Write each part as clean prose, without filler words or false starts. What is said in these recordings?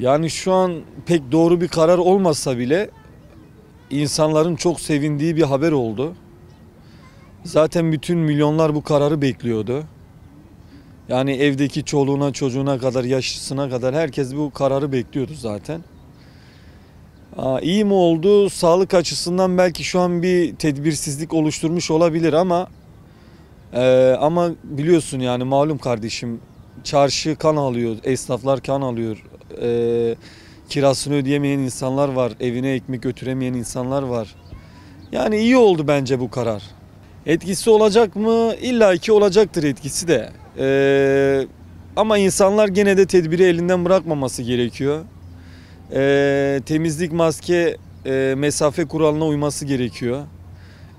Yani şu an pek doğru bir karar olmasa bile insanların çok sevindiği bir haber oldu. Zaten bütün milyonlar bu kararı bekliyordu. Yani evdeki çoluğuna çocuğuna kadar, yaşlısına kadar herkes bu kararı bekliyordu zaten. İyi mi oldu? Sağlık açısından belki şu an bir tedbirsizlik oluşturmuş olabilir ama biliyorsun yani malum kardeşim, çarşı kan alıyor, esnaflar kan alıyor. Kirasını ödeyemeyen insanlar var, evine ekmek götüremeyen insanlar var. Yani iyi oldu bence bu karar. Etkisi olacak mı? İlla ki olacaktır etkisi de. Ama insanlar gene de tedbiri elinden bırakmaması gerekiyor. Temizlik, maske, mesafe kuralına uyması gerekiyor.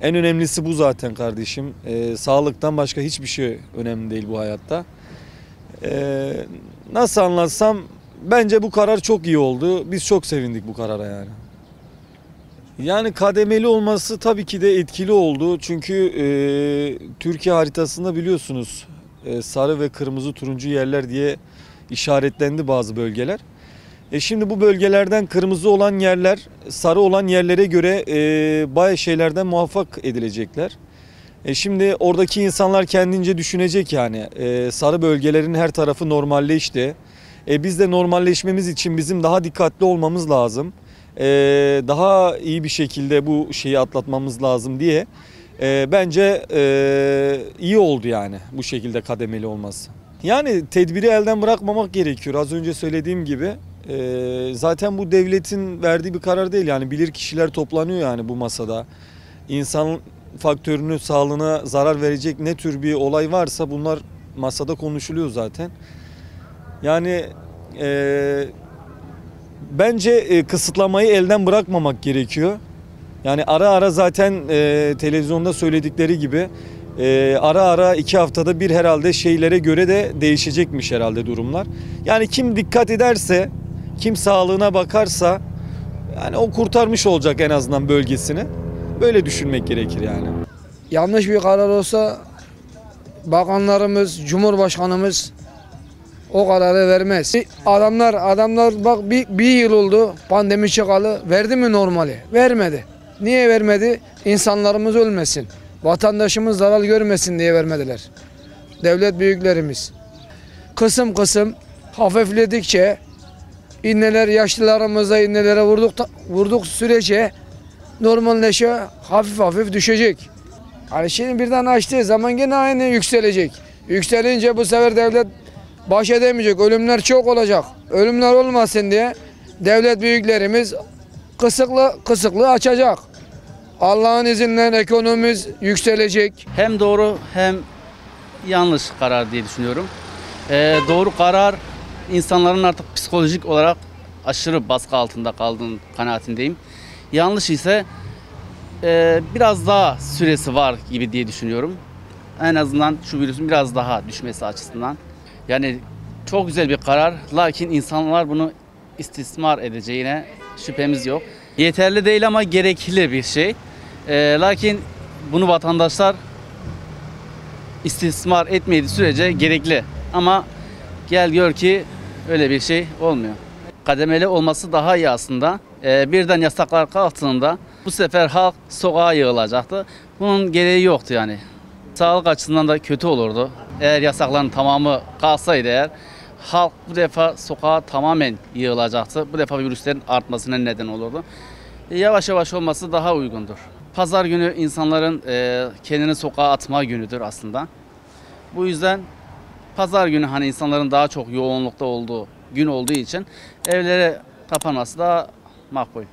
En önemlisi bu zaten kardeşim. Sağlıktan başka hiçbir şey önemli değil bu hayatta. Nasıl anlatsam, bence bu karar çok iyi oldu. Biz çok sevindik bu karara yani. Yani kademeli olması tabii ki de etkili oldu. Çünkü Türkiye haritasında biliyorsunuz sarı ve kırmızı turuncu yerler diye işaretlendi bazı bölgeler. Şimdi bu bölgelerden kırmızı olan yerler sarı olan yerlere göre bazı şeylerden muvaffak edilecekler. Şimdi oradaki insanlar kendince düşünecek yani. Sarı bölgelerin her tarafı normalleşti. Biz de normalleşmemiz için bizim daha dikkatli olmamız lazım. Daha iyi bir şekilde bu şeyi atlatmamız lazım diye. Bence iyi oldu yani bu şekilde kademeli olması. Yani tedbiri elden bırakmamak gerekiyor. Az önce söylediğim gibi. Zaten bu devletin verdiği bir karar değil yani, bilir kişiler toplanıyor yani bu masada. İnsan faktörünü, sağlığına zarar verecek ne tür bir olay varsa bunlar masada konuşuluyor zaten. Yani bence kısıtlamayı elden bırakmamak gerekiyor. Yani ara ara zaten televizyonda söyledikleri gibi ara ara 2 haftada bir herhalde şeylere göre de değişecekmiş herhalde durumlar. Yani kim dikkat ederse, kim sağlığına bakarsa yani o kurtarmış olacak en azından bölgesini. Böyle düşünmek gerekir yani. Yanlış bir karar olsa bakanlarımız, Cumhurbaşkanımız o kararı vermez. Adamlar bak bir yıl oldu pandemi çıkalı, verdi mi normali? Vermedi. Niye vermedi? İnsanlarımız ölmesin, vatandaşımız zarar görmesin diye vermediler. Devlet büyüklerimiz. Kısım kısım hafifledikçe, inneler yaşlılarımıza innelere vurduk sürece normalleşe hafif hafif düşecek. Hani şimdi birden açtığı zaman gene aynı yükselecek. Yükselince bu sefer devlet baş edemeyecek. Ölümler çok olacak. Ölümler olmasın diye devlet büyüklerimiz kısıklığı açacak. Allah'ın izniyle ekonomimiz yükselecek. Hem doğru hem yanlış karar diye düşünüyorum. Doğru karar, insanların artık psikolojik olarak aşırı baskı altında kaldığının kanaatindeyim. Yanlış ise biraz daha süresi var gibi diye düşünüyorum. En azından şu virüsün biraz daha düşmesi açısından. Yani çok güzel bir karar, lakin insanlar bunu istismar edeceğine şüphemiz yok. Yeterli değil ama gerekli bir şey. Lakin bunu vatandaşlar istismar etmediği sürece gerekli. Ama gel gör ki öyle bir şey olmuyor. Kademeli olması daha iyi aslında. Birden yasaklar kalktığında bu sefer halk sokağa yığılacaktı. Bunun gereği yoktu yani. Sağlık açısından da kötü olurdu. Eğer yasakların tamamı kalsaydı eğer, halk bu defa sokağa tamamen yığılacaktı. Bu defa virüslerin artmasına neden olurdu. Yavaş yavaş olması daha uygundur. Pazar günü insanların kendini sokağa atma günüdür aslında. Bu yüzden pazar günü hani insanların daha çok yoğunlukta olduğu gün olduğu için evlere kapanması daha makbul.